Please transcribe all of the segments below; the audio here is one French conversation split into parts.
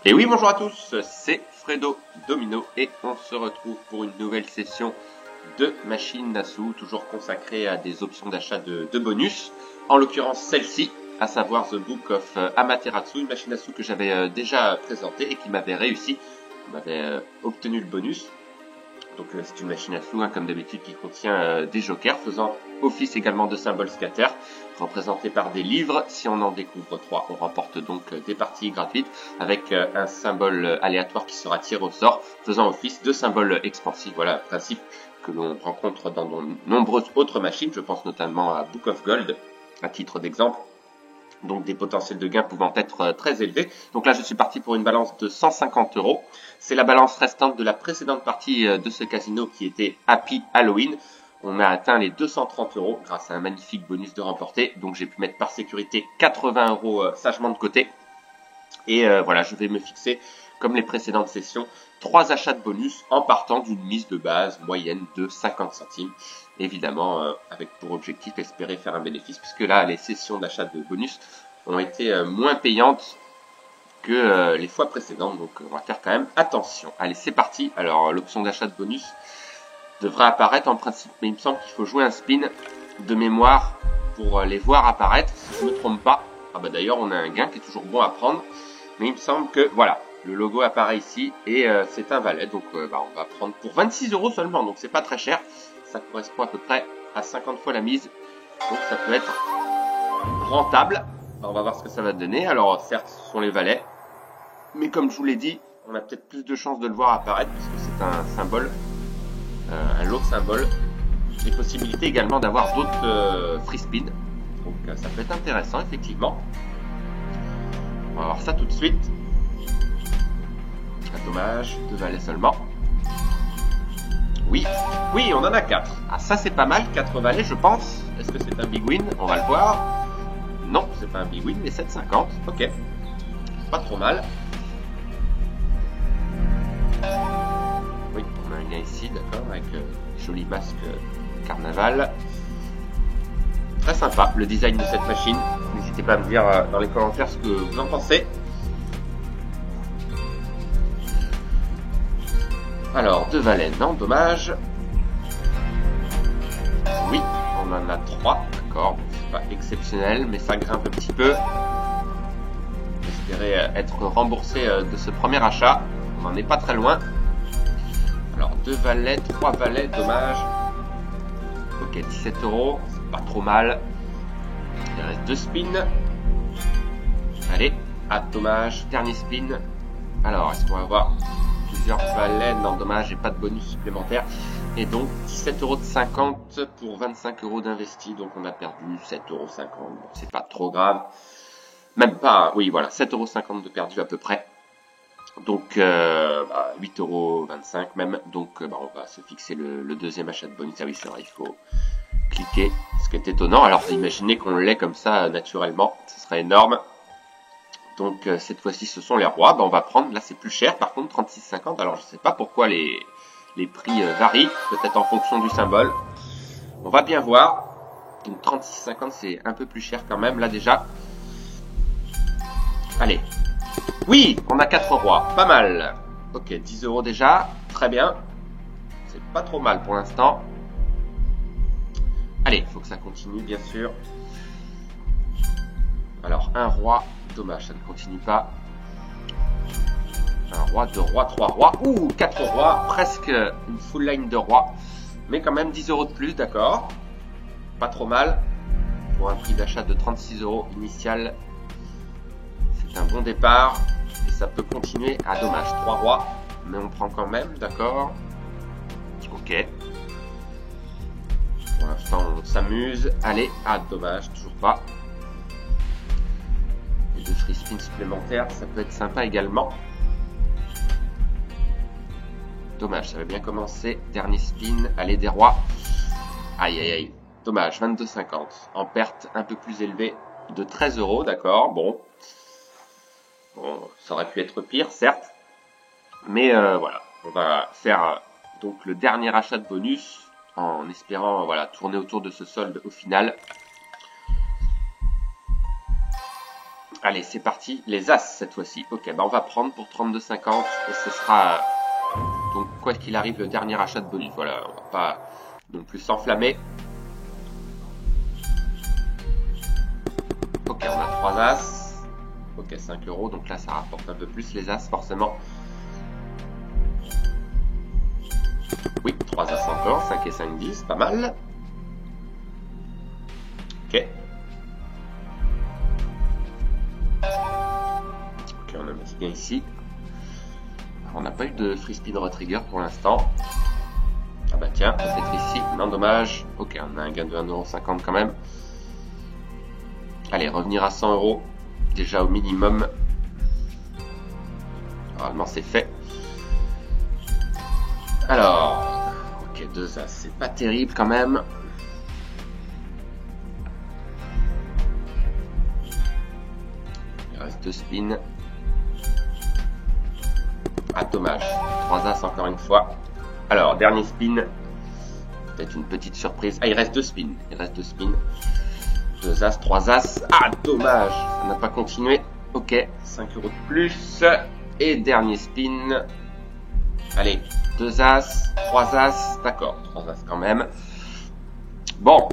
Et oui, bonjour à tous, c'est Fredo Domino et on se retrouve pour une nouvelle session de machine Nasu, toujours consacrée à des options d'achat de bonus. En l'occurrence celle-ci, à savoir The Book of Amaterasu, une machine Nasu que j'avais déjà présentée et qui m'avait réussi. On avait obtenu le bonus. Donc c'est une machine Nasu, comme d'habitude, qui contient des jokers, faisant office également de symboles scatter, représentés par des livres. Si on en découvre 3, on remporte donc des parties gratuites, avec un symbole aléatoire qui sera tiré au sort, faisant office de symbole expansif. Voilà, principe que l'on rencontre dans de nombreuses autres machines, je pense notamment à Book of Gold, à titre d'exemple. Donc des potentiels de gains pouvant être très élevés. Donc là, je suis parti pour une balance de 150 €. C'est la balance restante de la précédente partie de ce casino qui était Happy Halloween. On a atteint les 230 € grâce à un magnifique bonus de remporté. Donc j'ai pu mettre par sécurité 80 € sagement de côté. Et voilà, je vais me fixer, comme les précédentes sessions, 3 achats de bonus en partant d'une mise de base moyenne de 50 centimes. Évidemment, avec pour objectif espérer faire un bénéfice, puisque là, les sessions d'achat de bonus ont été moins payantes que les fois précédentes. Donc on va faire quand même attention. Allez, c'est parti. Alors l'option d'achat de bonus devrait apparaître en principe, mais il me semble qu'il faut jouer un spin de mémoire pour les voir apparaître, si je ne me trompe pas. Ah bah d'ailleurs, on a un gain qui est toujours bon à prendre. Mais il me semble que, voilà, le logo apparaît ici et c'est un valet. Donc on va prendre pour 26 € seulement. Donc c'est pas très cher. Ça correspond à peu près à 50 fois la mise. Donc ça peut être rentable. On va voir ce que ça va donner. Alors certes, ce sont les valets. Mais comme je vous l'ai dit, on a peut-être plus de chances de le voir apparaître puisque c'est un symbole, un lourd symbole. Et possibilité également d'avoir d'autres free spin. Donc ça peut être intéressant effectivement. On va voir ça tout de suite. Un dommage, 2 valets seulement. Oui, on en a 4. Ah, ça c'est pas mal, 4 valets je pense. Est-ce que c'est un big win? On va le voir. Non, c'est pas un big win, mais 7,50. Ok, pas trop mal. Oui, on a un gain ici, d'accord, avec joli masque carnaval. Très sympa le design de cette machine. N'hésitez pas à me dire dans les commentaires ce que vous en pensez. Alors, 2 valets, non, dommage. Oui, on en a 3, d'accord. C'est pas exceptionnel, mais ça grimpe un petit peu. J'espérais être remboursé de ce premier achat. On n'en est pas très loin. Alors, 2 valets, 3 valets, dommage. Ok, 17 €, c'est pas trop mal. Il reste 2 spins. Allez, dommage, dernier spin. Alors, est-ce qu'on va avoir plusieurs valets? Non, dommage, j'ai pas de bonus supplémentaire. Et donc, 17 € de 50 pour 25 € d'investi. Donc, on a perdu 7,50 €. Bon, c'est pas trop grave. Même pas, oui, voilà, 7,50 € de perdu à peu près. Donc, 8,25 € même. Donc, on va se fixer le deuxième achat de bonus. Ah oui, c'est vrai, il faut cliquer, ce qui est étonnant. Alors imaginez qu'on l'ait comme ça naturellement, ce serait énorme. Donc cette fois-ci ce sont les rois. On va prendre, là c'est plus cher par contre, 36,50. Alors je sais pas pourquoi les prix varient, peut-être en fonction du symbole. On va bien voir. Donc 36,50 c'est un peu plus cher quand même là déjà. Allez. Oui, on a 4 rois, pas mal. Ok, 10 € déjà, très bien. C'est pas trop mal pour l'instant. Allez, il faut que ça continue, bien sûr. Alors, un roi. Dommage, ça ne continue pas. Un roi, 2 rois, 3 rois. Ouh, 4 rois. Presque une full line de rois. Mais quand même 10 € de plus, d'accord. Pas trop mal. Pour un prix d'achat de 36 € initial. C'est un bon départ. Et ça peut continuer. Ah, dommage, 3 rois. Mais on prend quand même, d'accord. Ok. Pour l'instant, on s'amuse. Allez, dommage, toujours pas. Et 2 free spins supplémentaires, ça peut être sympa également. Dommage, ça va bien commencer. Dernier spin, allez, des rois. Aïe, aïe, aïe. Dommage, 22,50. En perte un peu plus élevée de 13 €, d'accord. Bon, ça aurait pu être pire, certes. Mais voilà, on va faire donc le dernier achat de bonus en espérant tourner autour de ce solde au final. Allez, c'est parti. Les As cette fois-ci. Ok, bah on va prendre pour 32,50 et ce sera donc quoi qu'il arrive le dernier achat de bonus. Voilà, on va pas non plus s'enflammer. Ok, on a 3 As. Ok, 5 euros, donc là ça rapporte un peu plus les As forcément. Oui, 3 As encore, 5 et 5, 10, pas mal. Ok. Ok, on a un petit gain ici. On n'a pas eu de free spin retrigger pour l'instant. Ah bah tiens, peut-être ici, non dommage. Ok, on a un gain de 1,50€ quand même. Allez, revenir à 100 euros, déjà au minimum. Normalement c'est fait. Alors, ok, 2 As, c'est pas terrible quand même. Il reste 2 spins. Ah, dommage. 3 As encore une fois. Alors, dernier spin. Peut-être une petite surprise. Ah, il reste 2 spins. Il reste 2 spins. 2 As, 3 As. Ah, dommage. Ça n'a pas continué. Ok, 5 euros de plus. Et dernier spin. Allez, 2 As, 3 As. D'accord, 3 As quand même. Bon.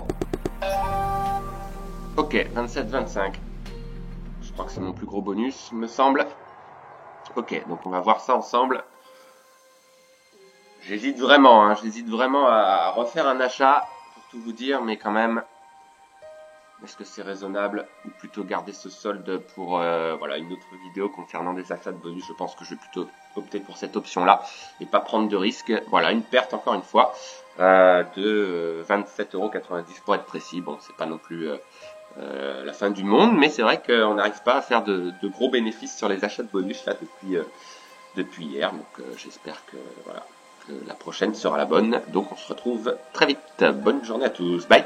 Ok, 27-25. Je crois que c'est mon plus gros bonus, me semble. Ok, donc on va voir ça ensemble. J'hésite vraiment à refaire un achat, pour tout vous dire, mais quand même, est-ce que c'est raisonnable ou plutôt garder ce solde pour voilà, une autre vidéo concernant des achats de bonus. Je pense que je vais plutôt opter pour cette option-là et pas prendre de risque. Voilà, une perte encore une fois de 27,90€ pour être précis. Bon, c'est pas non plus la fin du monde, mais c'est vrai qu'on n'arrive pas à faire de gros bénéfices sur les achats de bonus là depuis hier. Donc j'espère que voilà, que la prochaine sera la bonne. Donc on se retrouve très vite. Bonne journée à tous. Bye.